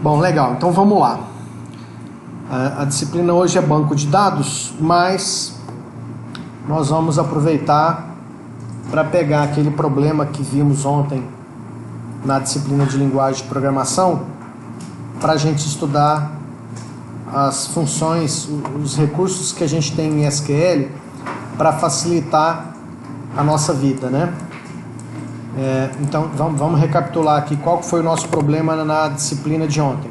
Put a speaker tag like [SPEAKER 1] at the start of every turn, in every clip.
[SPEAKER 1] Bom, legal, então vamos lá. A disciplina hoje é banco de dados, mas nós vamos aproveitar para pegar aquele problema que vimos ontem na disciplina de linguagem de programação, para a gente estudar as funções, os recursos que a gente tem em SQL para facilitar a nossa vida, né? Então vamos recapitular aqui qual foi o nosso problema na disciplina de ontem.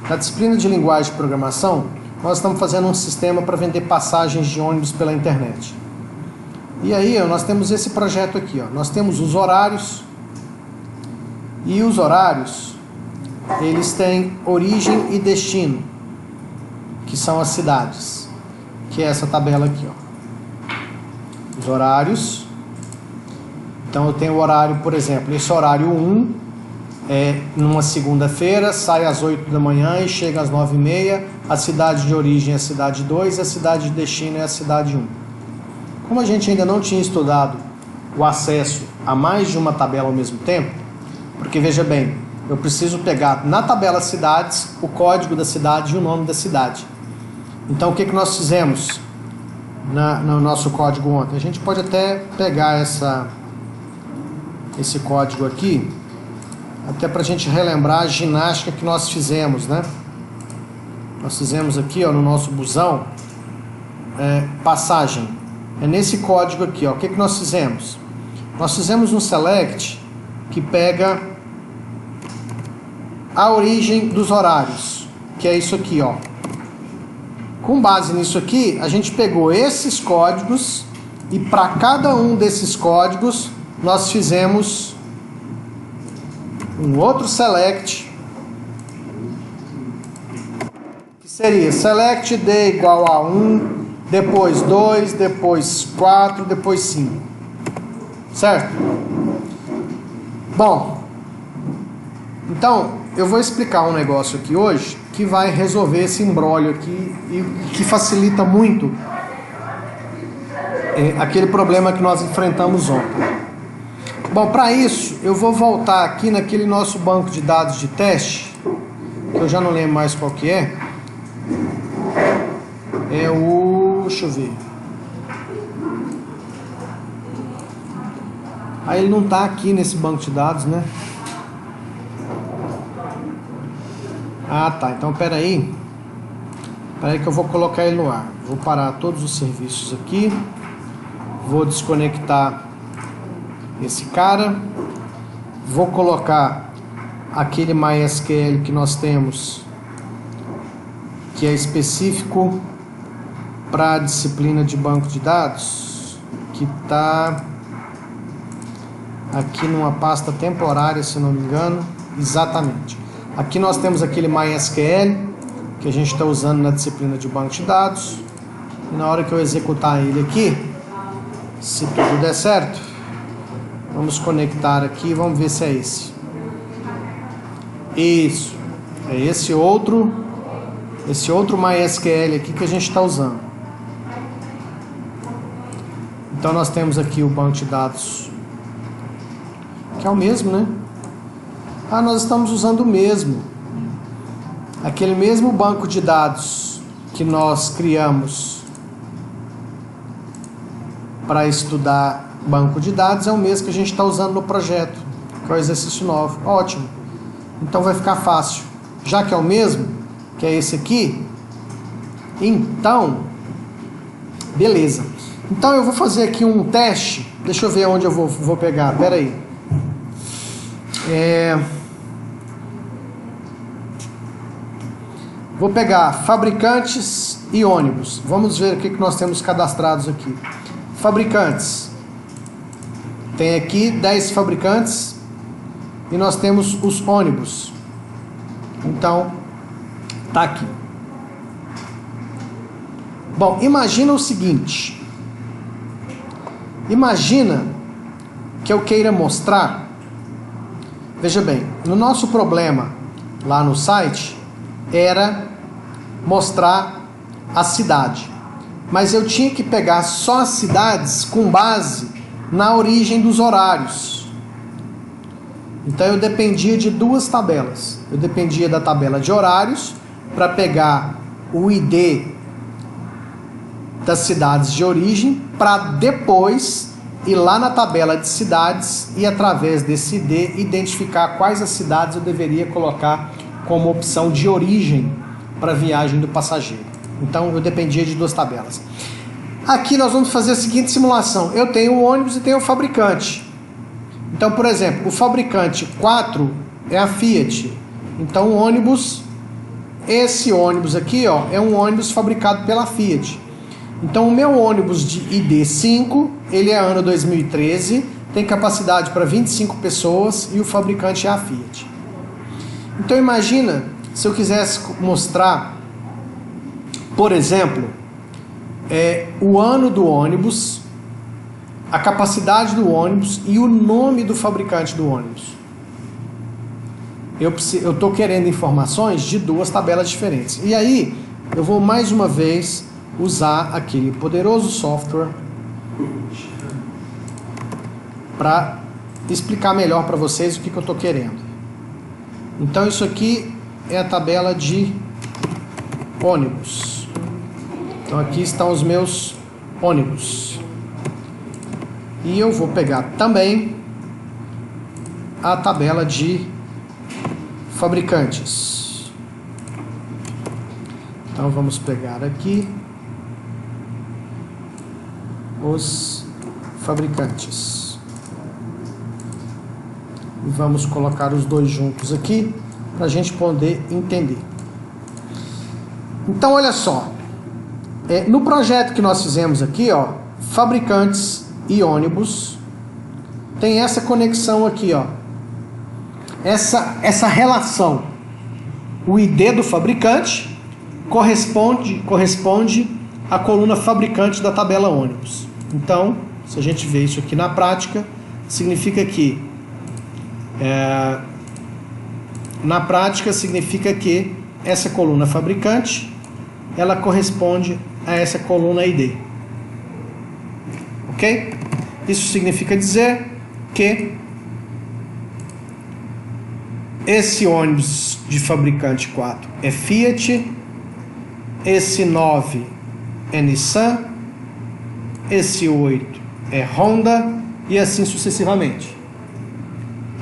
[SPEAKER 1] Na disciplina de linguagem de programação, nós estamos fazendo um sistema para vender passagens de ônibus pela internet. E aí nós temos esse projeto aqui, ó. Nós temos os horários, e os horários eles têm origem e destino, que são as cidades, que é essa tabela aqui, ó. Os horários. Então eu tenho o horário, por exemplo, esse horário 1 é numa segunda-feira, sai às 8 da manhã e chega às 9h30. A cidade de origem é a cidade 2, a cidade de destino é a cidade 1. Como a gente ainda não tinha estudado o acesso a mais de uma tabela ao mesmo tempo, porque veja bem, eu preciso pegar na tabela cidades o código da cidade e o nome da cidade. Então o que nós fizemos no nosso código ontem? A gente pode até pegar esse código aqui, até para a gente relembrar a ginástica que nós fizemos, né? Nós fizemos aqui, ó, no nosso busão, passagem. É nesse código aqui, ó. O que nós fizemos? Nós fizemos um select que pega a origem dos horários, que é isso aqui, ó. Com base nisso aqui, a gente pegou esses códigos e para cada um desses códigos nós fizemos um outro select, que seria select d igual a 1, depois 2, depois 4, depois 5, certo? Bom, então eu vou explicar um negócio aqui hoje que vai resolver esse imbróglio aqui e que facilita muito aquele problema que nós enfrentamos ontem. Bom, para isso, eu vou voltar aqui naquele nosso banco de dados de teste, que eu já não lembro mais qual que é. É o... deixa eu ver. Aí ele não está aqui nesse banco de dados, né? Ah, tá. Então, peraí que eu vou colocar ele no ar. Vou parar todos os serviços aqui. Vou desconectar esse cara, vou colocar aquele MySQL que nós temos, que é específico para a disciplina de banco de dados, que está aqui numa pasta temporária, se não me engano. Exatamente. Aqui nós temos aquele MySQL que a gente está usando na disciplina de banco de dados, e na hora que eu executar ele aqui, se tudo der certo, vamos conectar aqui e vamos ver se é esse. Isso. É esse outro MySQL aqui que a gente está usando. Então nós temos aqui o banco de dados, que é o mesmo, né? Ah, nós estamos usando o mesmo. Aquele mesmo banco de dados que nós criamos para estudar banco de dados é o mesmo que a gente está usando no projeto, que é o exercício 9. Ótimo. Então vai ficar fácil. Já que é o mesmo, que é esse aqui, então, beleza. Então eu vou fazer aqui um teste. Deixa eu ver onde eu vou pegar. Pera aí. Vou pegar fabricantes e ônibus. Vamos ver o que nós temos cadastrados aqui. Fabricantes. Tem aqui 10 fabricantes e nós temos os ônibus. Então, tá aqui. Bom, imagina o seguinte. Imagina que eu queira mostrar. Veja bem, no nosso problema lá no site era mostrar a cidade. Mas eu tinha que pegar só as cidades com base na origem dos horários. Então eu dependia de duas tabelas. Eu dependia da tabela de horários para pegar o ID das cidades de origem, para depois ir lá na tabela de cidades e através desse ID identificar quais as cidades eu deveria colocar como opção de origem para a viagem do passageiro. Então eu dependia de duas tabelas. Aqui nós vamos fazer a seguinte simulação. Eu tenho o ônibus e tenho o fabricante. Então, por exemplo, o fabricante 4 é a Fiat. Então o ônibus, esse ônibus aqui, ó, é um ônibus fabricado pela Fiat. Então o meu ônibus de ID 5, ele é ano 2013, tem capacidade para 25 pessoas e o fabricante é a Fiat. Então imagina se eu quisesse mostrar, por exemplo, o ano do ônibus, a capacidade do ônibus e o nome do fabricante do ônibus. Eu estou querendo informações de duas tabelas diferentes. E aí eu vou mais uma vez usar aquele poderoso software para explicar melhor para vocês o que eu estou querendo. Então isso aqui é a tabela de ônibus. Então aqui estão os meus ônibus. E eu vou pegar também a tabela de fabricantes. Então vamos pegar aqui os fabricantes. E vamos colocar os dois juntos aqui para a gente poder entender. Então olha só. No projeto que nós fizemos aqui, ó, fabricantes e ônibus, tem essa conexão aqui, ó. Essa relação. O ID do fabricante corresponde à coluna fabricante da tabela ônibus. Então, se a gente vê isso aqui na prática, significa que essa coluna fabricante, ela corresponde a essa coluna ID. Ok? Isso significa dizer que esse ônibus de fabricante 4 é Fiat, esse 9 é Nissan, esse 8 é Honda e assim sucessivamente.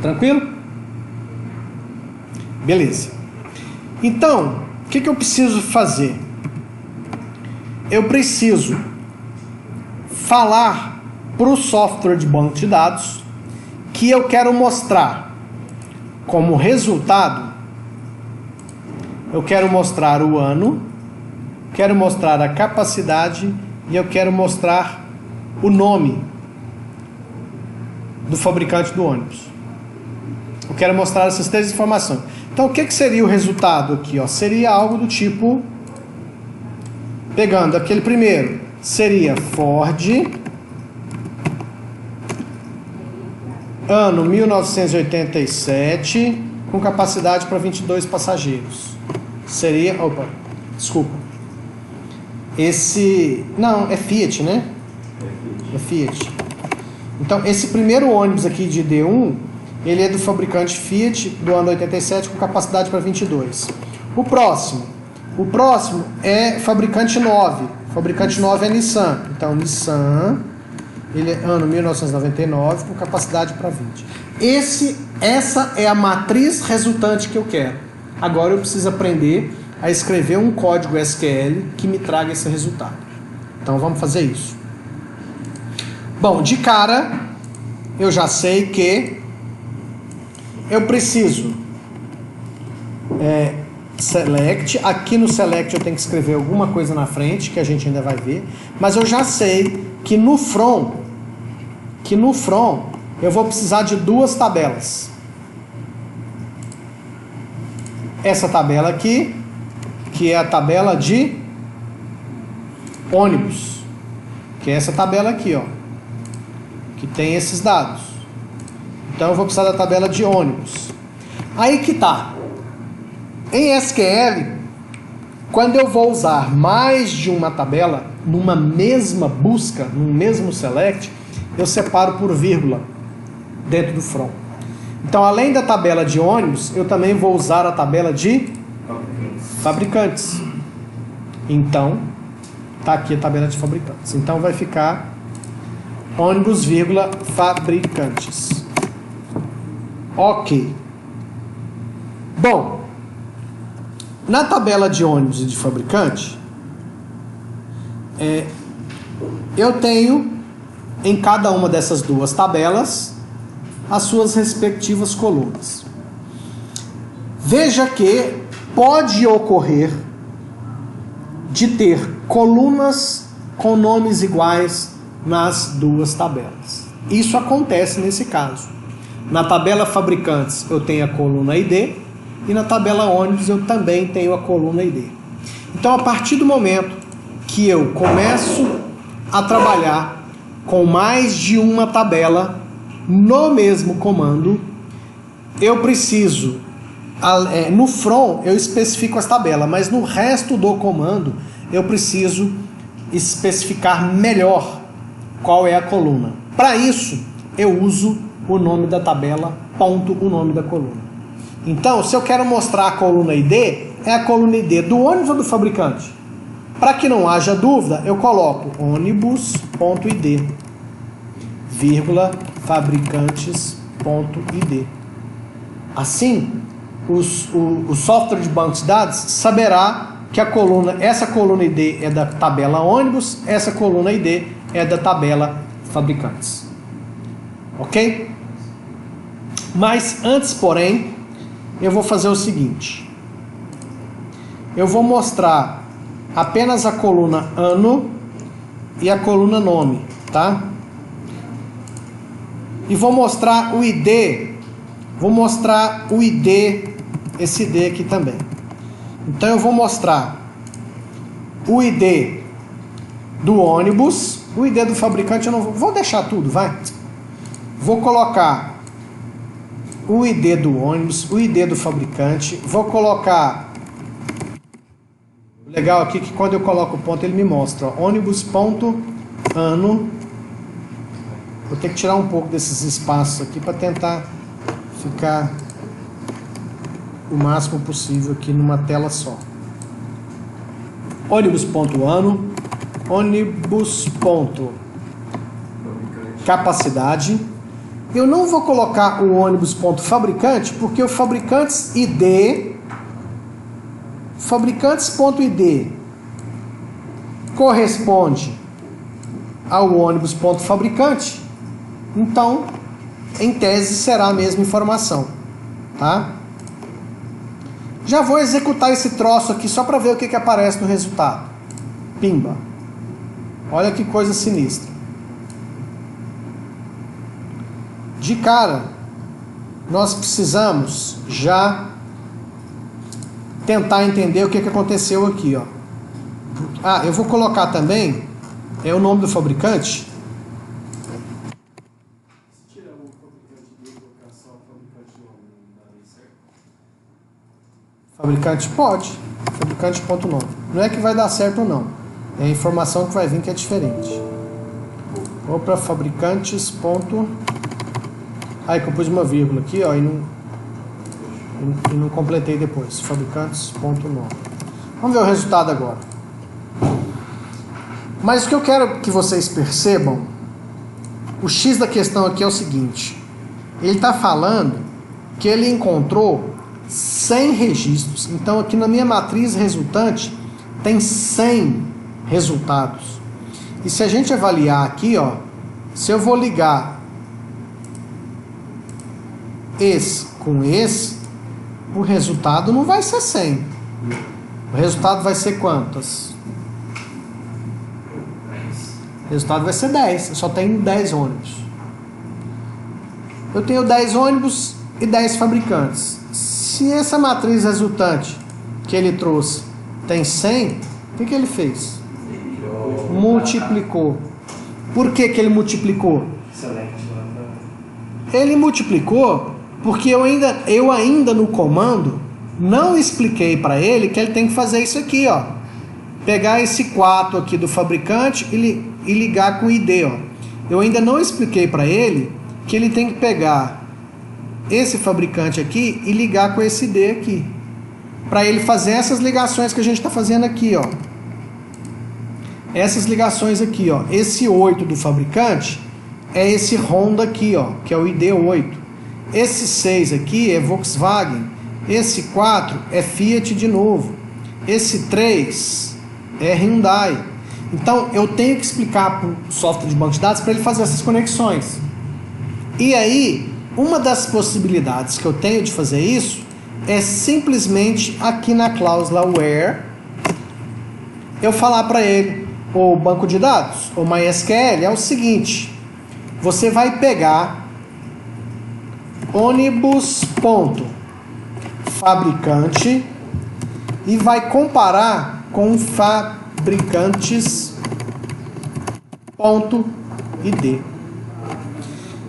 [SPEAKER 1] Tranquilo? Beleza. Então, o que eu preciso fazer? Eu preciso falar para o software de banco de dados que eu quero mostrar como resultado, eu quero mostrar o ano, quero mostrar a capacidade e eu quero mostrar o nome do fabricante do ônibus. Eu quero mostrar essas três informações. Então o que seria o resultado aqui? Ó? Seria algo do tipo, pegando aquele primeiro, seria Ford, ano 1987, com capacidade para 22 passageiros. Seria, não, é Fiat, né? É Fiat. Então, esse primeiro ônibus aqui de D1, ele é do fabricante Fiat, do ano 87, com capacidade para 22. O próximo é fabricante 9. Fabricante 9 é Nissan. Então, Nissan, ele é ano 1999, com capacidade para 20. Essa é a matriz resultante que eu quero. Agora eu preciso aprender a escrever um código SQL que me traga esse resultado. Então vamos fazer isso. Bom, de cara, eu já sei que eu preciso select. Aqui no select eu tenho que escrever alguma coisa na frente, que a gente ainda vai ver. Mas eu já sei que no from eu vou precisar de duas tabelas. Essa tabela aqui, que é a tabela de ônibus, que é essa tabela aqui, ó, que tem esses dados. Então eu vou precisar da tabela de ônibus. Aí que tá. Em SQL, quando eu vou usar mais de uma tabela numa mesma busca, num mesmo select, eu separo por vírgula dentro do from. Então, além da tabela de ônibus, eu também vou usar a tabela de fabricantes. Então, tá aqui a tabela de fabricantes. Então, vai ficar ônibus, vírgula, fabricantes. Ok. Bom, na tabela de ônibus e de fabricante, eu tenho em cada uma dessas duas tabelas as suas respectivas colunas. Veja que pode ocorrer de ter colunas com nomes iguais nas duas tabelas. Isso acontece nesse caso. Na tabela fabricantes eu tenho a coluna ID e na tabela ônibus eu também tenho a coluna ID. Então, a partir do momento que eu começo a trabalhar com mais de uma tabela no mesmo comando, eu preciso, no from eu especifico as tabelas, mas no resto do comando eu preciso especificar melhor qual é a coluna. Para isso, eu uso o nome da tabela, ponto, o nome da coluna. Então, se eu quero mostrar a coluna ID, é a coluna ID do ônibus ou do fabricante? Para que não haja dúvida, eu coloco ônibus.id, vírgula, fabricantes.id. Assim, o software de banco de dados saberá que essa coluna ID é da tabela ônibus, essa coluna ID é da tabela fabricantes. Ok? Mas antes, porém, eu vou fazer o seguinte. Eu vou mostrar apenas a coluna ano e a coluna nome, tá? E vou mostrar o ID. Vou mostrar o ID, esse ID aqui também. Então eu vou mostrar o ID do ônibus, o ID do fabricante eu não vou deixar tudo, vai. Vou colocar o ID do ônibus, o ID do fabricante, vou colocar... Legal aqui que quando eu coloco o ponto ele me mostra, ó, ônibus.ano. Vou ter que tirar um pouco desses espaços aqui para tentar ficar o máximo possível aqui numa tela só. Ônibus.ano, ônibus.capacidade. Eu não vou colocar o ônibus.fabricante porque o fabricantes ID, fabricantes.id corresponde ao ônibus.fabricante. Então, em tese, será a mesma informação, tá? Já vou executar esse troço aqui só para ver o que aparece no resultado. Pimba. Olha que coisa sinistra. De cara, nós precisamos já tentar entender o que aconteceu aqui, ó. Ah, eu vou colocar também o nome do fabricante. Tira o fabricante e colocar só o fabricante nome, não dá nem certo. Fabricante pode. Fabricante.nome. Não é que vai dar certo ou não. É a informação que vai vir que é diferente. Vou para fabricantes. Aí que eu pus uma vírgula aqui, ó, e não completei depois. Fabricantes.nome. Vamos ver o resultado agora. Mas o que eu quero que vocês percebam, o X da questão aqui é o seguinte. Ele está falando que ele encontrou 100 registros. Então aqui na minha matriz resultante tem 100 resultados. E se a gente avaliar aqui, ó, se eu vou ligar esse com esse, o resultado não vai ser 100. O resultado vai ser quantas? O resultado vai ser 10. Eu só tenho 10 ônibus. Eu tenho 10 ônibus e 10 fabricantes. Se essa matriz resultante que ele trouxe tem 100, o que ele fez? Multiplicou. Por que ele multiplicou? Ele multiplicou porque eu ainda no comando não expliquei para ele que ele tem que fazer isso aqui, ó. Pegar esse 4 aqui do fabricante e ligar com o ID, ó. Eu ainda não expliquei para ele que ele tem que pegar esse fabricante aqui e ligar com esse ID aqui. Para ele fazer essas ligações que a gente está fazendo aqui, ó. Essas ligações aqui, ó. Esse 8 do fabricante é esse Honda aqui, ó, que é o ID 8. Esse 6 aqui é Volkswagen. Esse 4 é Fiat de novo. Esse 3 é Hyundai. Então, eu tenho que explicar para o software de banco de dados para ele fazer essas conexões. E aí, uma das possibilidades que eu tenho de fazer isso é simplesmente aqui na cláusula where eu falar para ele, o banco de dados, o MySQL, é o seguinte: você vai pegar ônibus.fabricante e vai comparar com fabricantes.id.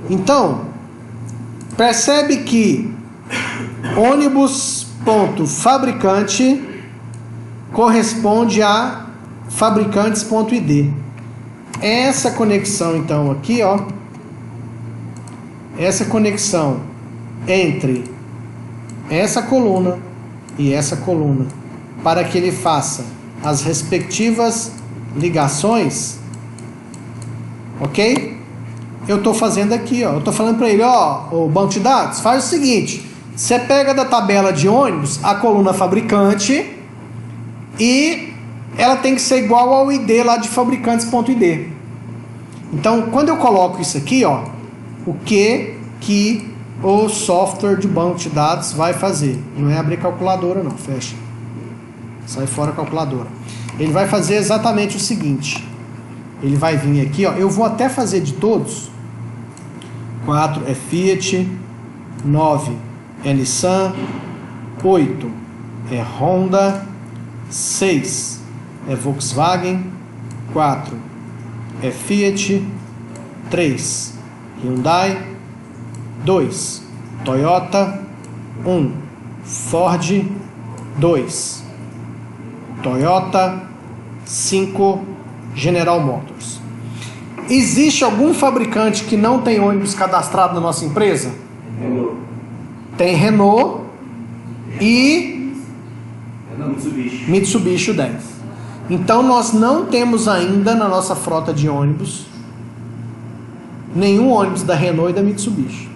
[SPEAKER 1] Então, percebe que ônibus.fabricante corresponde a fabricantes.id. Essa conexão, então, aqui, ó, essa conexão entre essa coluna e essa coluna, para que ele faça as respectivas ligações, ok? Eu estou fazendo aqui, ó, eu estou falando para ele, ó, o banco de dados, faz o seguinte: você pega da tabela de ônibus a coluna fabricante e ela tem que ser igual ao ID lá de fabricantes.id. Então, quando eu coloco isso aqui, ó, o que o software de banco de dados vai fazer? Não é abrir calculadora, não, fecha. Sai fora a calculadora. Ele vai fazer exatamente o seguinte: ele vai vir aqui, ó, eu vou até fazer de todos. 4 é Fiat, 9 é Nissan, 8 é Honda, 6 é Volkswagen, 4 é Fiat, 3 Hyundai, 2 Toyota, 1 Ford, 2 Toyota, 5 General Motors. Existe algum fabricante que não tem ônibus cadastrado na nossa empresa?
[SPEAKER 2] Renault.
[SPEAKER 1] Tem Renault e
[SPEAKER 2] Mitsubishi
[SPEAKER 1] 10. Então nós não temos ainda na nossa frota de ônibus nenhum ônibus da Renault e da Mitsubishi.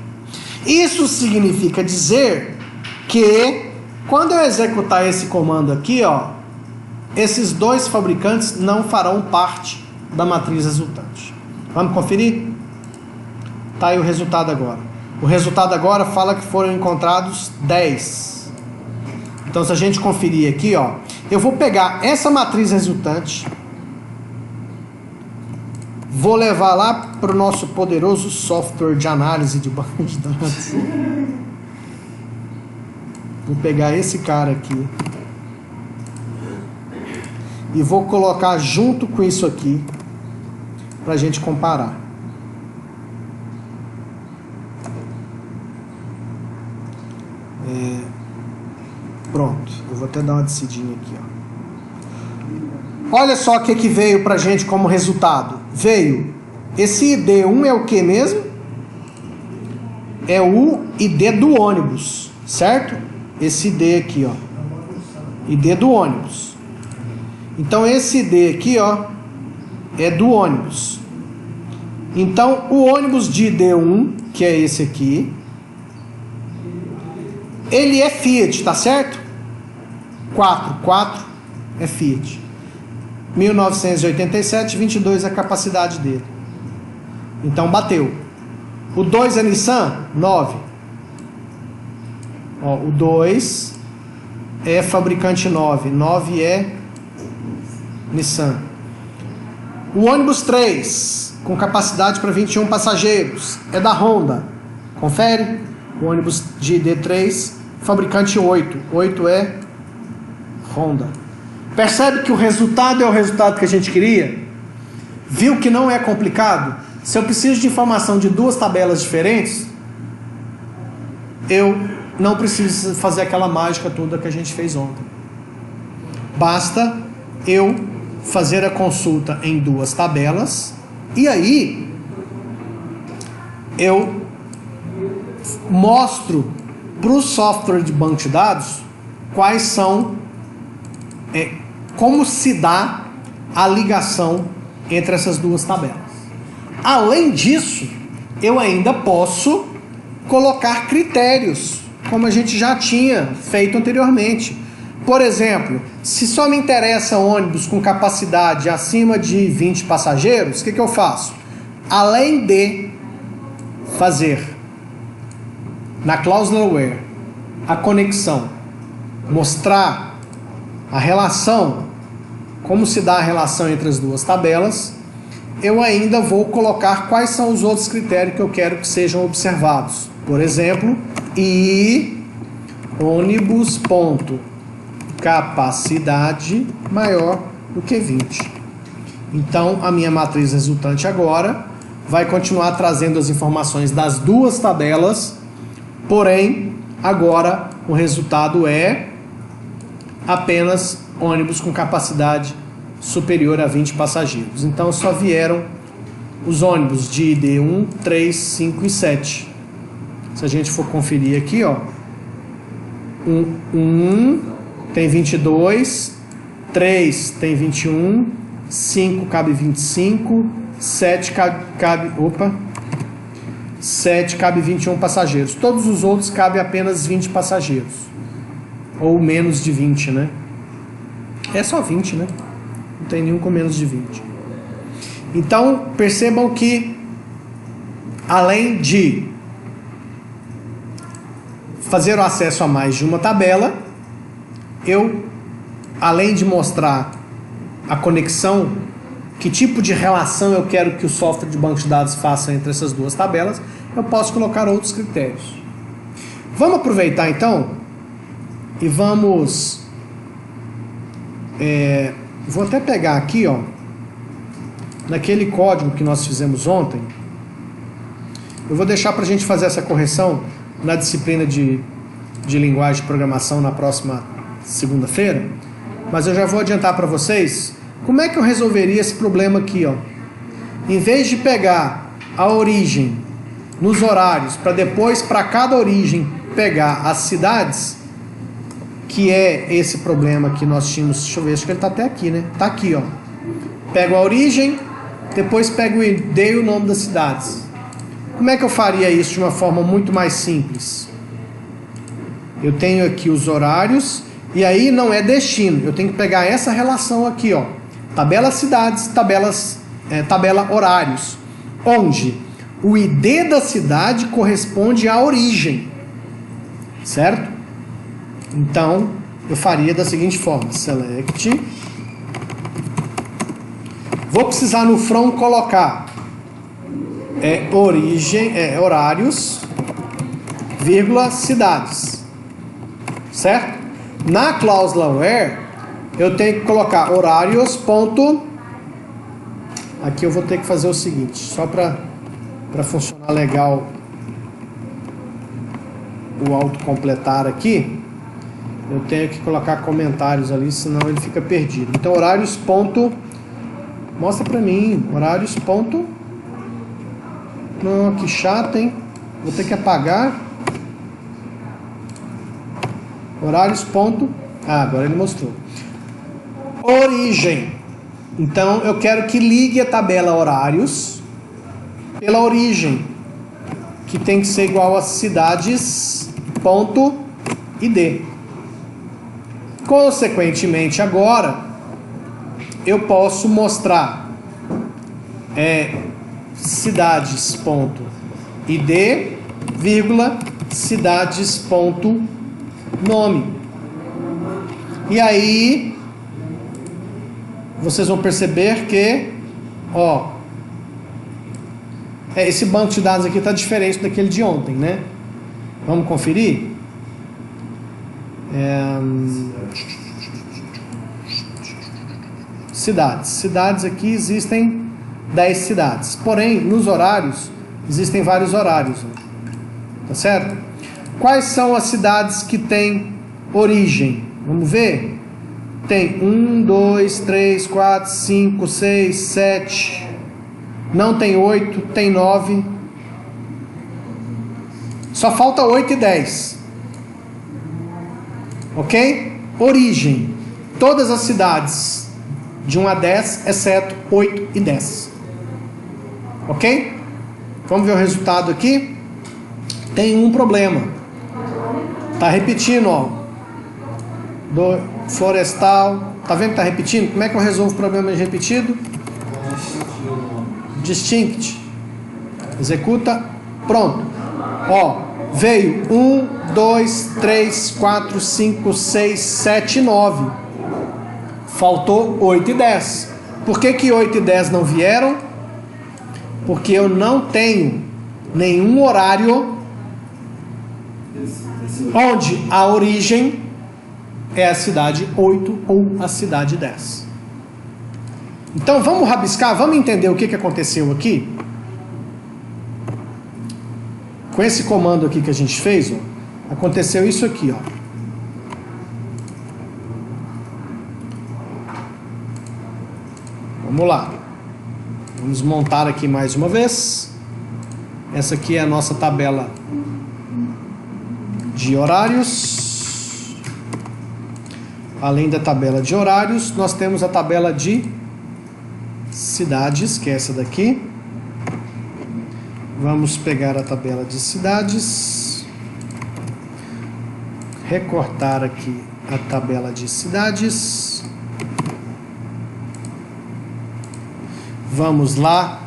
[SPEAKER 1] Isso significa dizer que quando eu executar esse comando aqui, ó, esses dois fabricantes não farão parte da matriz resultante. Vamos conferir? Tá aí o resultado agora. O resultado agora fala que foram encontrados 10. Então, se a gente conferir aqui, ó, eu vou pegar essa matriz resultante, vou levar lá para o nosso poderoso software de análise de banco de dados. Vou pegar esse cara aqui e vou colocar junto com isso aqui para a gente comparar. Pronto, eu vou até dar uma descidinha aqui, ó. Olha só o que veio para a gente como resultado. Veio esse ID1 é o que mesmo? É o ID do ônibus, certo? Esse ID aqui, ó, ID do ônibus. Então esse ID aqui, ó, é do ônibus. Então o ônibus de ID1, que é esse aqui, ele é Fiat, tá certo? 4 é Fiat. 1987, 22 é a capacidade dele. Então bateu. O 2 é Nissan? 9. Ó, o 2 é fabricante 9. 9 é Nissan. O ônibus 3, com capacidade para 21 passageiros, é da Honda. Confere. O ônibus de ID3, fabricante 8. 8 é Honda. Percebe que o resultado é o resultado que a gente queria? Viu que não é complicado? Se eu preciso de informação de duas tabelas diferentes, eu não preciso fazer aquela mágica toda que a gente fez ontem. Basta eu fazer a consulta em duas tabelas e aí eu mostro para o software de banco de dados quais são, como se dá a ligação entre essas duas tabelas. Além disso, eu ainda posso colocar critérios, como a gente já tinha feito anteriormente. Por exemplo, se só me interessa ônibus com capacidade acima de 20 passageiros, o que eu faço? Além de fazer na cláusula where a conexão, mostrar a relação, como se dá a relação entre as duas tabelas, eu ainda vou colocar quais são os outros critérios que eu quero que sejam observados. Por exemplo, ônibus ponto capacidade maior do que 20. Então, a minha matriz resultante agora vai continuar trazendo as informações das duas tabelas, porém, agora o resultado é apenas ônibus com capacidade superior a 20 passageiros. Então, só vieram os ônibus de ID 1, 3, 5 e 7. Se a gente for conferir aqui, ó, 1 tem 22, 3 tem 21, 5 cabe 25, 7 cabe 21 passageiros. Todos os outros cabem apenas 20 passageiros. Ou menos de 20, né? É só 20, né? Não tem nenhum com menos de 20. Então, percebam que, além de fazer o acesso a mais de uma tabela, eu, além de mostrar a conexão, que tipo de relação eu quero que o software de banco de dados faça entre essas duas tabelas, eu posso colocar outros critérios. Vamos aproveitar então e vamos... vou até pegar aqui, ó, naquele código que nós fizemos ontem. Eu vou deixar para a gente fazer essa correção na disciplina de linguagem de programação na próxima segunda-feira, mas eu já vou adiantar para vocês como é que eu resolveria esse problema aqui, ó. Em vez de pegar a origem nos horários para depois, para cada origem, pegar as cidades, que é esse problema que nós tínhamos. Deixa eu ver, acho que ele está até aqui, né? Está aqui, ó. Pego a origem, depois pego o ID e o nome das cidades. Como é que eu faria isso de uma forma muito mais simples? Eu tenho aqui os horários, e aí não é destino. Eu tenho que pegar essa relação aqui, ó. Tabela cidades, tabela horários. Onde o ID da cidade corresponde à origem. Certo? Então, eu faria da seguinte forma. Select. Vou precisar no from colocar horários, vírgula, cidades. Certo? Na cláusula where, eu tenho que colocar horários, ponto... Aqui eu vou ter que fazer o seguinte, só para funcionar legal o autocompletar aqui, eu tenho que colocar comentários ali, senão ele fica perdido. Então, horários, ponto... Mostra para mim, horários, ponto... Não, que chato, hein? Vou ter que apagar... Horários, ponto... agora ele mostrou. Origem. Então, eu quero que ligue a tabela horários pela origem, que tem que ser igual a cidades, ponto, ID. Consequentemente, agora, eu posso mostrar cidades, ponto, ID, vírgula, cidades, ponto, nome. E aí vocês vão perceber que, ó, esse banco de dados aqui está diferente daquele de ontem, né? Vamos conferir? Cidades aqui existem 10 cidades. Porém, nos horários existem vários horários, tá certo? Quais são as cidades que têm origem? Vamos ver? Tem 1, 2, 3, 4, 5, 6, 7. Não tem 8, tem 9. Só falta 8 e 10. Ok? Origem. Todas as cidades de 1 a 10, exceto 8 e 10. Ok? Vamos ver o resultado aqui. Tem um problema. Tá repetindo, ó. Do florestal. Tá vendo que tá repetindo? Como é que eu resolvo o problema de repetido? Distinct. Executa. Pronto. Ó, veio 1, 2, 3, 4, 5, 6, 7, 9. Faltou 8 e 10. Por que 8 e 10 não vieram? Porque eu não tenho nenhum horário onde a origem é a cidade 8 ou a cidade 10. Então vamos rabiscar, vamos entender o que aconteceu aqui? Com esse comando aqui que a gente fez, ó, aconteceu isso aqui, ó. Vamos lá. Vamos montar aqui mais uma vez. Essa aqui é a nossa tabela de horários. Além da tabela de horários, nós temos a tabela de cidades, que é essa daqui. Vamos pegar a tabela de cidades, recortar aqui a tabela de cidades. Vamos lá,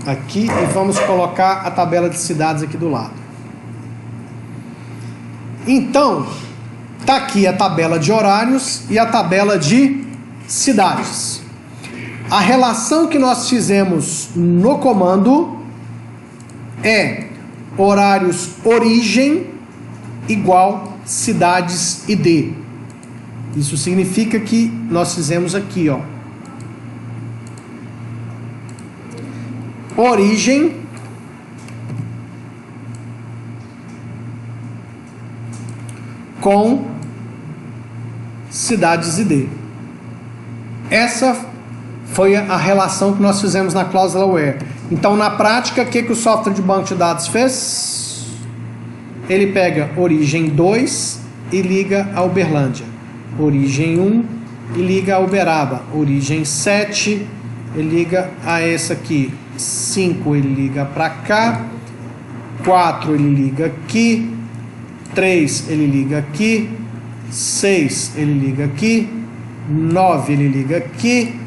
[SPEAKER 1] aqui, e vamos colocar a tabela de cidades aqui do lado. Então, tá aqui a tabela de horários e a tabela de cidades. A relação que nós fizemos no comando é horários origem igual cidades ID. Isso significa que nós fizemos aqui, ó, origem com cidades ID. Essa foi a relação que nós fizemos na cláusula where. Então, na prática, o que o software de banco de dados fez? Ele pega origem 2 e liga a Uberlândia. Origem 1 e liga a Uberaba. Origem 7, ele liga a essa aqui. 5 ele liga para cá. 4 ele liga aqui. 3 ele liga aqui. 6 ele liga aqui. 9 ele liga aqui.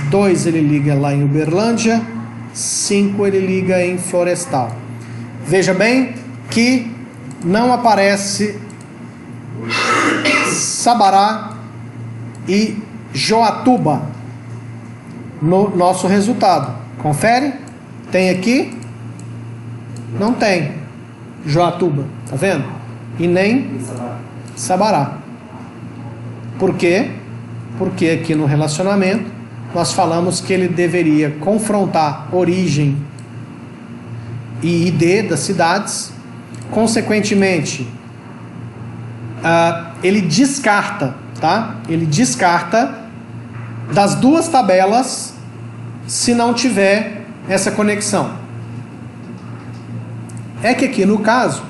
[SPEAKER 1] 2 ele liga lá em Uberlândia. 5 ele liga em Florestal. Veja bem que não aparece Sabará e Joatuba no nosso resultado. Confere? Tem aqui? Não tem Joatuba, tá vendo? E nem Sabará. Por quê? Porque aqui no relacionamento nós falamos que ele deveria confrontar origem e ID das cidades. Consequentemente, ele descarta, tá? Ele descarta das duas tabelas se não tiver essa conexão. É que aqui no caso,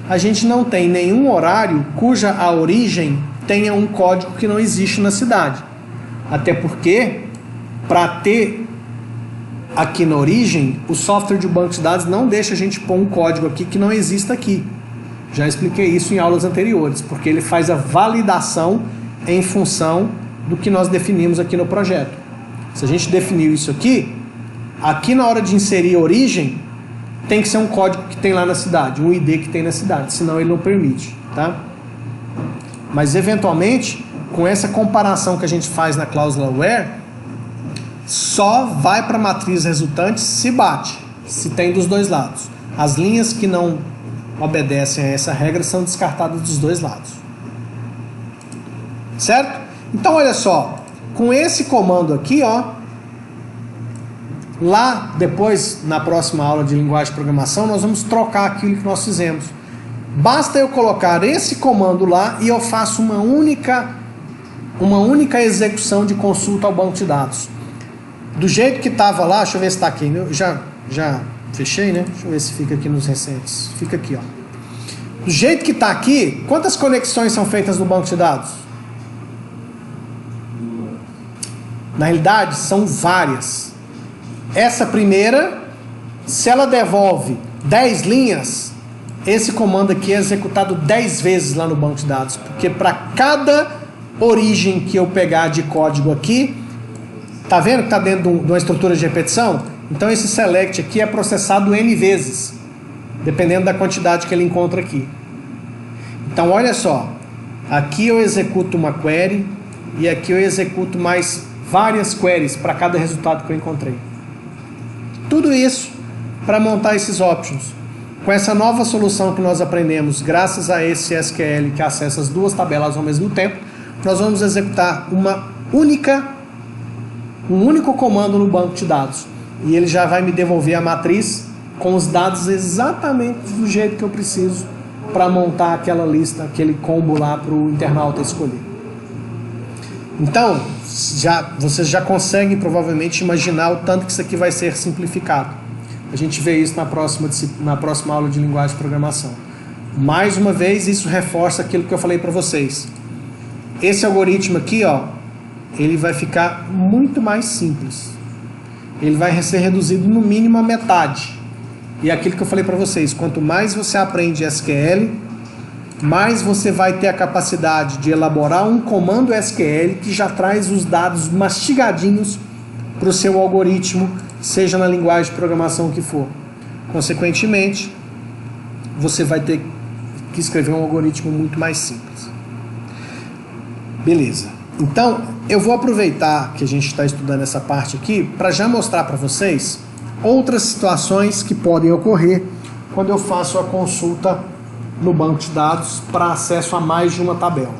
[SPEAKER 1] a gente não tem nenhum horário cuja a origem tenha um código que não existe na cidade. Até porque, para ter aqui na origem, o software de banco de dados não deixa a gente pôr um código aqui que não exista aqui. Já expliquei isso em aulas anteriores, porque ele faz a validação em função do que nós definimos aqui no projeto. Se a gente definiu isso aqui na hora de inserir origem, tem que ser um código que tem lá na cidade, um ID que tem na cidade, senão ele não permite, tá? Mas eventualmente, com essa comparação que a gente faz na cláusula where, só vai para a matriz resultante se bate, se tem dos dois lados. As linhas que não obedecem a essa regra são descartadas dos dois lados. Certo? Então olha só, com esse comando aqui, ó, lá depois, na próxima aula de linguagem de programação, nós vamos trocar aquilo que nós fizemos. Basta eu colocar esse comando lá e eu faço uma única execução de consulta ao banco de dados. Do jeito que estava lá, deixa eu ver se está aqui, eu já Fechei, né? Deixa eu ver se fica aqui nos recentes. Fica aqui, ó. Do jeito que está aqui, quantas conexões são feitas no banco de dados? Na realidade, são várias. Essa primeira, se ela devolve 10 linhas, esse comando aqui é executado 10 vezes lá no banco de dados. Porque para cada origem que eu pegar de código aqui, tá vendo que está dentro de uma estrutura de repetição? Então esse select aqui é processado N vezes, dependendo da quantidade que ele encontra aqui. Então olha só, aqui eu executo uma query e aqui eu executo mais várias queries para cada resultado que eu encontrei. Tudo isso para montar esses options. Com essa nova solução que nós aprendemos, graças a esse SQL que acessa as duas tabelas ao mesmo tempo, nós vamos executar um único comando no banco de dados. E ele já vai me devolver a matriz com os dados exatamente do jeito que eu preciso para montar aquela lista, aquele combo lá para o internauta escolher. Então, vocês já conseguem provavelmente imaginar o tanto que isso aqui vai ser simplificado. A gente vê isso na próxima aula de linguagem de programação. Mais uma vez, isso reforça aquilo que eu falei para vocês. Esse algoritmo aqui, ó, ele vai ficar muito mais simples. Ele vai ser reduzido no mínimo a metade. E é aquilo que eu falei para vocês, quanto mais você aprende SQL, mais você vai ter a capacidade de elaborar um comando SQL que já traz os dados mastigadinhos para o seu algoritmo, seja na linguagem de programação que for. Consequentemente, você vai ter que escrever um algoritmo muito mais simples. Beleza. Então, eu vou aproveitar que a gente está estudando essa parte aqui para já mostrar para vocês outras situações que podem ocorrer quando eu faço a consulta no banco de dados para acesso a mais de uma tabela.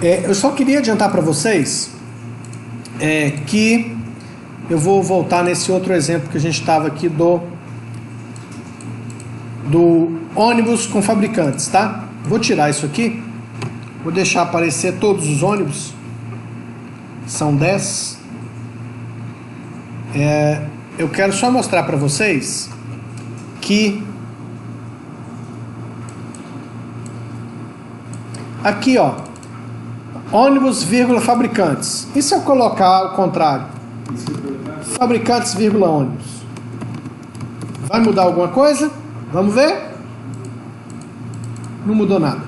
[SPEAKER 1] Eu só queria adiantar para vocês que eu vou voltar nesse outro exemplo que a gente estava aqui do ônibus com fabricantes, tá? Vou tirar isso aqui, vou deixar aparecer todos os ônibus, são 10. Eu quero só mostrar para vocês que aqui, ó, ônibus, vírgula, fabricantes. E se eu colocar ao contrário? Fabricantes, vírgula, ônibus. Vai mudar alguma coisa? Vamos ver? Não mudou nada.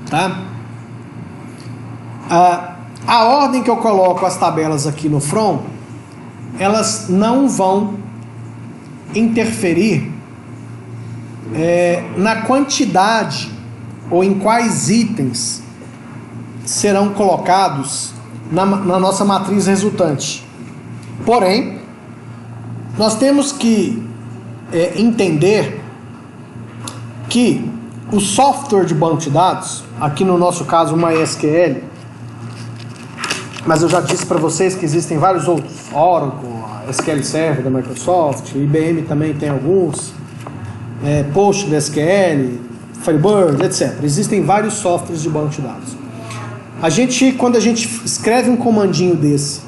[SPEAKER 1] Tá? A ordem que eu coloco as tabelas aqui no front, elas não vão interferir na quantidade ou em quais itens serão colocados na nossa matriz resultante. Porém, nós temos que entender que o software de banco de dados, aqui no nosso caso o MySQL, mas eu já disse para vocês que existem vários outros, Oracle, SQL Server da Microsoft, IBM também tem alguns, PostgreSQL, Firebird, etc. Existem vários softwares de banco de dados. Quando a gente escreve um comandinho desse,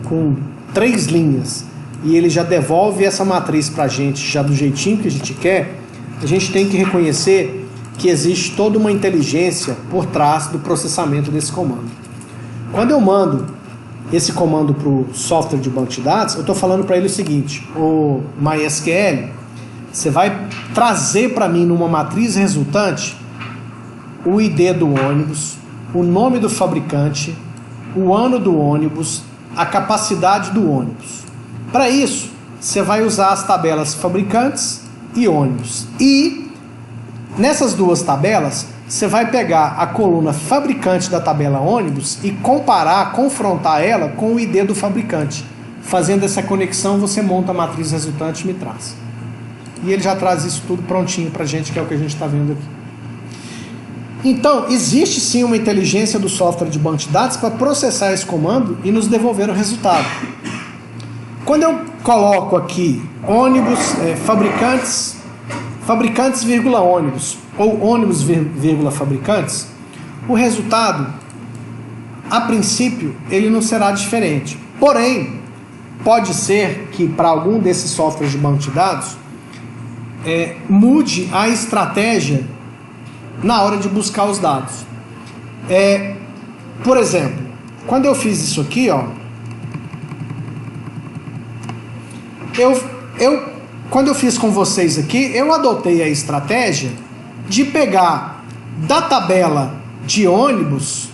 [SPEAKER 1] com 3 linhas, e ele já devolve essa matriz para a gente, já do jeitinho que a gente quer, a gente tem que reconhecer que existe toda uma inteligência por trás do processamento desse comando. Quando eu mando esse comando para o software de banco de dados, eu estou falando para ele o seguinte: o MySQL, você vai trazer para mim numa matriz resultante o ID do ônibus, o nome do fabricante, o ano do ônibus, a capacidade do ônibus. Para isso, você vai usar as tabelas fabricantes e ônibus. E nessas duas tabelas, você vai pegar a coluna fabricante da tabela ônibus e confrontar ela com o ID do fabricante. Fazendo essa conexão, você monta a matriz resultante e me traz. E ele já traz isso tudo prontinho para a gente, que é o que a gente está vendo aqui. Então, existe sim uma inteligência do software de banco de dados para processar esse comando e nos devolver o resultado. Quando eu coloco aqui ônibus, fabricantes, vírgula, ônibus, ou ônibus, vírgula, fabricantes, o resultado a princípio, ele não será diferente. Porém, pode ser que para algum desses softwares de banco de dados, mude a estratégia na hora de buscar os dados. Por exemplo, quando eu fiz isso aqui, ó, quando eu fiz com vocês aqui, eu adotei a estratégia de pegar da tabela de ônibus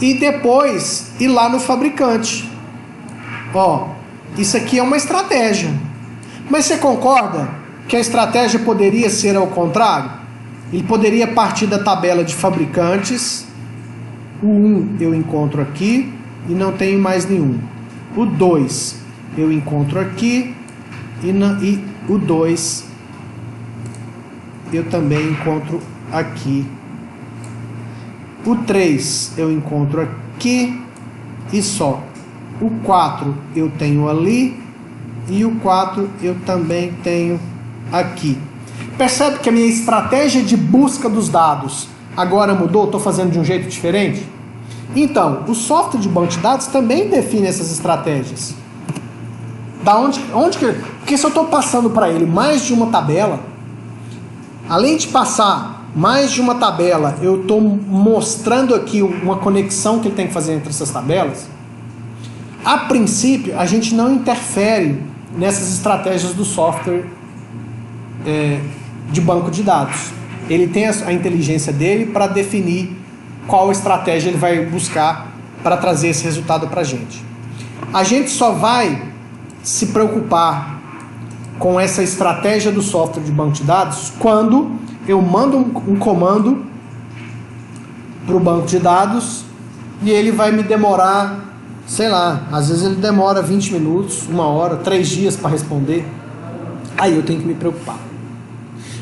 [SPEAKER 1] e depois ir lá no fabricante. Ó, isso aqui é uma estratégia. Mas você concorda que a estratégia poderia ser ao contrário? Ele poderia partir da tabela de fabricantes. O 1 eu encontro aqui e não tenho mais nenhum. O 2 eu encontro aqui e o 2 eu também encontro aqui. O 3 eu encontro aqui e só. O 4 eu tenho ali e o 4 eu também tenho aqui. Percebe que a minha estratégia de busca dos dados agora mudou? Estou fazendo de um jeito diferente? Então, o software de banco de dados também define essas estratégias. Porque se eu estou passando para ele mais de uma tabela, além de passar mais de uma tabela, eu estou mostrando aqui uma conexão que ele tem que fazer entre essas tabelas. A princípio, a gente não interfere nessas estratégias do software de banco de dados. Ele tem a inteligência dele para definir qual estratégia ele vai buscar para trazer esse resultado para a gente. A gente só vai se preocupar com essa estratégia do software de banco de dados quando eu mando um comando para o banco de dados e ele vai me demorar, sei lá, às vezes ele demora 20 minutos, 1 hora, 3 dias para responder. Aí eu tenho que me preocupar.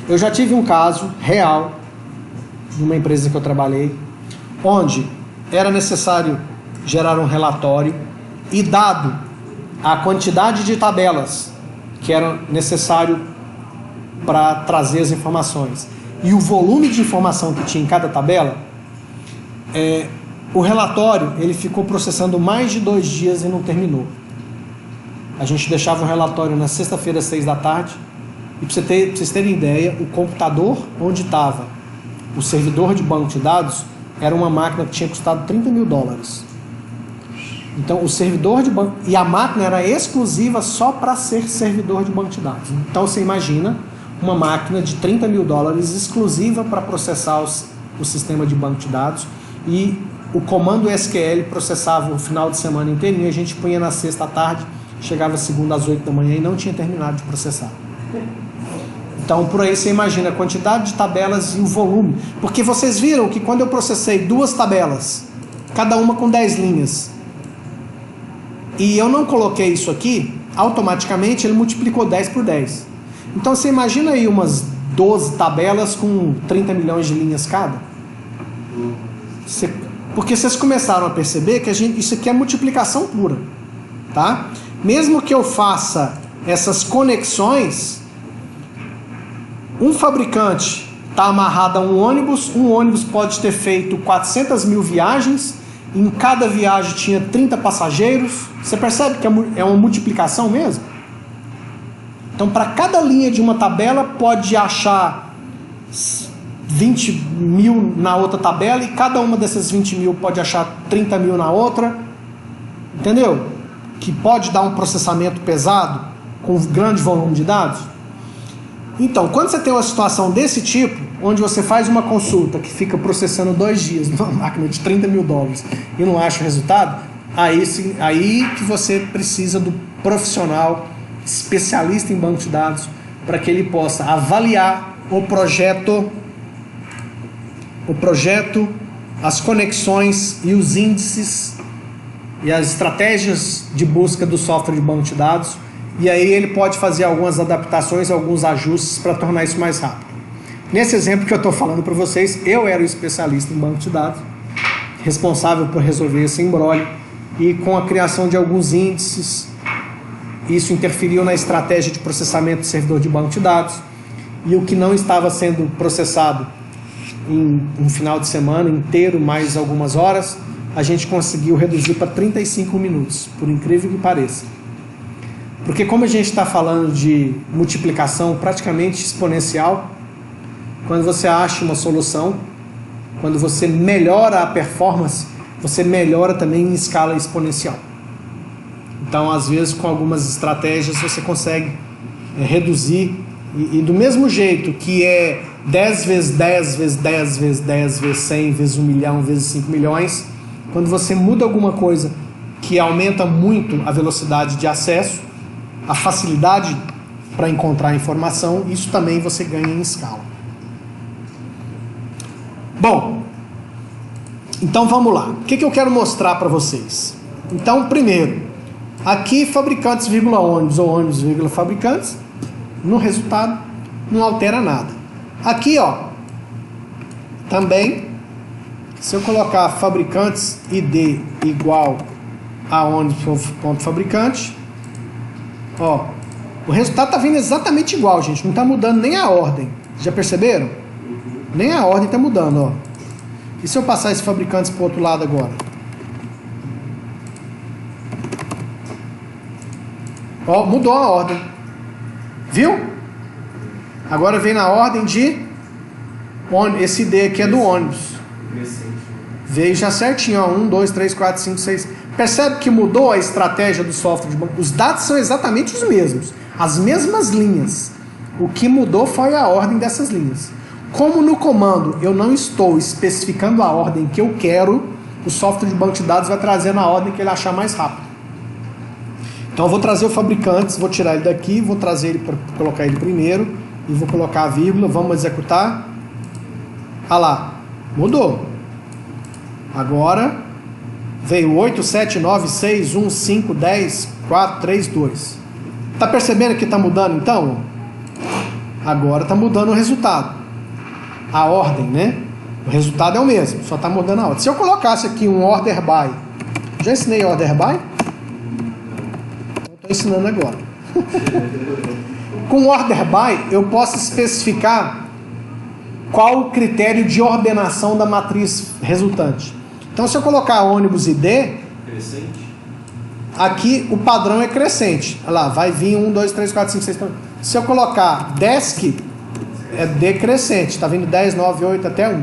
[SPEAKER 1] Eu já tive um caso real numa empresa que eu trabalhei, onde era necessário gerar um relatório e, dado a quantidade de tabelas que era necessário para trazer as informações e o volume de informação que tinha em cada tabela, o relatório ele ficou processando mais de 2 dias e não terminou. A gente deixava o relatório na sexta-feira às 6 da tarde e, para vocês terem ideia, o computador onde estava o servidor de banco de dados era uma máquina que tinha custado $30 mil. Então o servidor de banco, e a máquina era exclusiva só para ser servidor de banco de dados. Então você imagina uma máquina de $30 mil exclusiva para processar o sistema de banco de dados, e o comando SQL processava o final de semana inteirinho. A gente punha na sexta à tarde, chegava segunda às 8 da manhã e não tinha terminado de processar. Então por aí você imagina a quantidade de tabelas e o volume, porque vocês viram que quando eu processei 2 tabelas, cada uma com 10 linhas, e eu não coloquei isso aqui, automaticamente ele multiplicou 10 por 10. Então você imagina aí umas 12 tabelas com 30 milhões de linhas cada. Porque vocês começaram a perceber que isso aqui é multiplicação pura, tá? Mesmo que eu faça essas conexões, um fabricante está amarrado a um ônibus pode ter feito 400 mil viagens, em cada viagem tinha 30 passageiros. Você percebe que é uma multiplicação mesmo? Então, para cada linha de uma tabela, pode achar 20 mil na outra tabela, e cada uma dessas 20 mil pode achar 30 mil na outra. Entendeu? Que pode dar um processamento pesado, com grande volume de dados. Então, quando você tem uma situação desse tipo, onde você faz uma consulta que fica processando 2 dias numa máquina de $30 mil e não acha o resultado, aí que você precisa do profissional especialista em banco de dados para que ele possa avaliar o projeto, as conexões e os índices e as estratégias de busca do software de banco de dados. E aí ele pode fazer algumas adaptações, alguns ajustes para tornar isso mais rápido. Nesse exemplo que eu estou falando para vocês, eu era o especialista em banco de dados, responsável por resolver esse imbróglio, e com a criação de alguns índices, isso interferiu na estratégia de processamento do servidor de banco de dados, e o que não estava sendo processado em um final de semana inteiro, mais algumas horas, a gente conseguiu reduzir para 35 minutos, por incrível que pareça. Porque como a gente está falando de multiplicação praticamente exponencial, quando você acha uma solução, quando você melhora a performance, você melhora também em escala exponencial. Então, às vezes, com algumas estratégias, você consegue reduzir, e do mesmo jeito que é 10 vezes 10 vezes 10 vezes 10 vezes 100 vezes 1 milhão vezes 5 milhões, quando você muda alguma coisa que aumenta muito a velocidade de acesso, a facilidade para encontrar informação, isso também você ganha em escala. Bom, então vamos lá. O que eu quero mostrar para vocês? Então, primeiro, aqui fabricantes, ônibus ou ônibus, fabricantes, no resultado não altera nada. Aqui, ó, também, se eu colocar fabricantes ID igual a ônibus.fabricante, ó, o resultado está vindo exatamente igual, gente, não está mudando nem a ordem. Já perceberam? Nem a ordem está mudando, ó. E se eu passar esse fabricantes para o outro lado agora? Ó, mudou a ordem. Viu? Agora vem na ordem de ônibus. Esse ID aqui é do ônibus. Veio já certinho, ó. 1, 2, 3, 4, 5, 6. Percebe que mudou a estratégia do software de banco? Os dados são exatamente os mesmos. As mesmas linhas. O que mudou foi a ordem dessas linhas. Como no comando eu não estou especificando a ordem que eu quero, o software de banco de dados vai trazer na ordem que ele achar mais rápido. Então eu vou trazer o fabricante, vou tirar ele daqui, vou trazer ele para colocar ele primeiro e vou colocar a vírgula, vamos executar. Ah lá, mudou. Agora veio 8, 7, 9, 6, 1, 5, 10, 4, 3, 2. Tá percebendo que está mudando então? Agora está mudando o resultado. A ordem, né? O resultado é o mesmo, só está mudando a ordem. Se eu colocasse aqui um order by, já ensinei order by? Estou ensinando agora. Com order by, eu posso especificar qual o critério de ordenação da matriz resultante. Então, se eu colocar ônibus ID, crescente. Aqui o padrão é crescente. Olha lá, vai vir 1, 2, 3, 4, 5, 6. Se eu colocar desk, é decrescente, está vindo 10, 9, 8 até 1.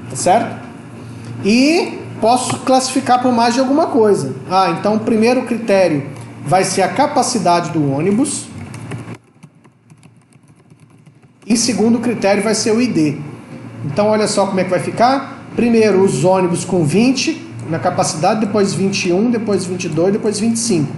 [SPEAKER 1] Tá certo? E posso classificar por mais de alguma coisa. Ah, então o primeiro critério vai ser a capacidade do ônibus. E segundo critério vai ser o ID. Então olha só como é que vai ficar. Primeiro os ônibus com 20 na capacidade, depois 21, depois 22, depois 25.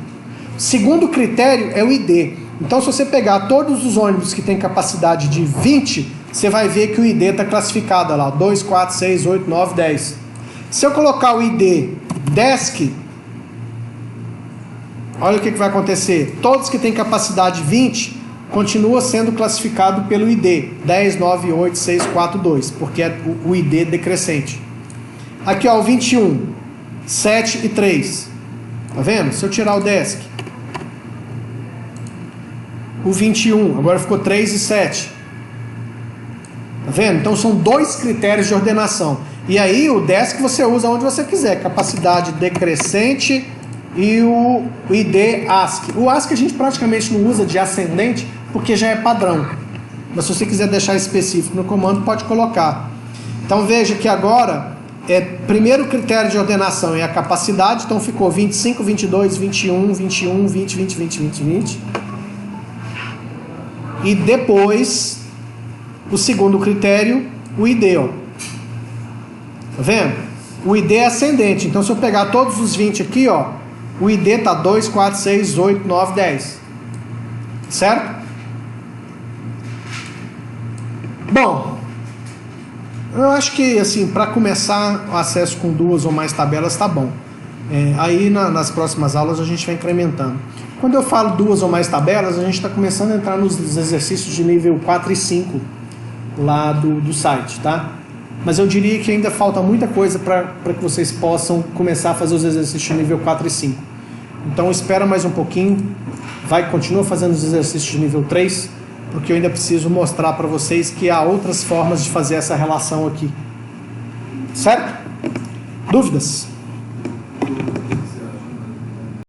[SPEAKER 1] Segundo critério é o ID. Então, se você pegar todos os ônibus que têm capacidade de 20, você vai ver que o ID está classificado lá, 2, 4, 6, 8, 9, 10. Se eu colocar o ID desk, olha o que vai acontecer. Todos que têm capacidade 20, continua sendo classificado pelo ID, 10, 9, 8, 6, 4, 2, porque é o ID decrescente. Aqui, ó, o 21, 7 e 3. Tá vendo? Se eu tirar o desk, o 21, agora ficou 3 e 7. Tá vendo? Então são dois critérios de ordenação. E aí o desk você usa onde você quiser. Capacidade decrescente e o ID ASCII. O ASCII a gente praticamente não usa de ascendente porque já é padrão. Mas se você quiser deixar específico no comando, pode colocar. Então veja que agora, primeiro critério de ordenação é a capacidade. Então ficou 25, 22, 21, 21, 20, 20, 20, 20, 20. E depois, o segundo critério, o ID, ó. Tá vendo? O ID é ascendente. Então, se eu pegar todos os 20 aqui, ó, o ID tá 2, 4, 6, 8, 9, 10. Certo? Bom, eu acho que, assim, para começar o acesso com duas ou mais tabelas, tá bom. Aí, nas próximas aulas, a gente vai incrementando. Quando eu falo duas ou mais tabelas, a gente está começando a entrar nos exercícios de nível 4 e 5 lá do site, tá? Mas eu diria que ainda falta muita coisa para que vocês possam começar a fazer os exercícios de nível 4 e 5. Então espera mais um pouquinho, continua fazendo os exercícios de nível 3, porque eu ainda preciso mostrar para vocês que há outras formas de fazer essa relação aqui. Certo? Dúvidas?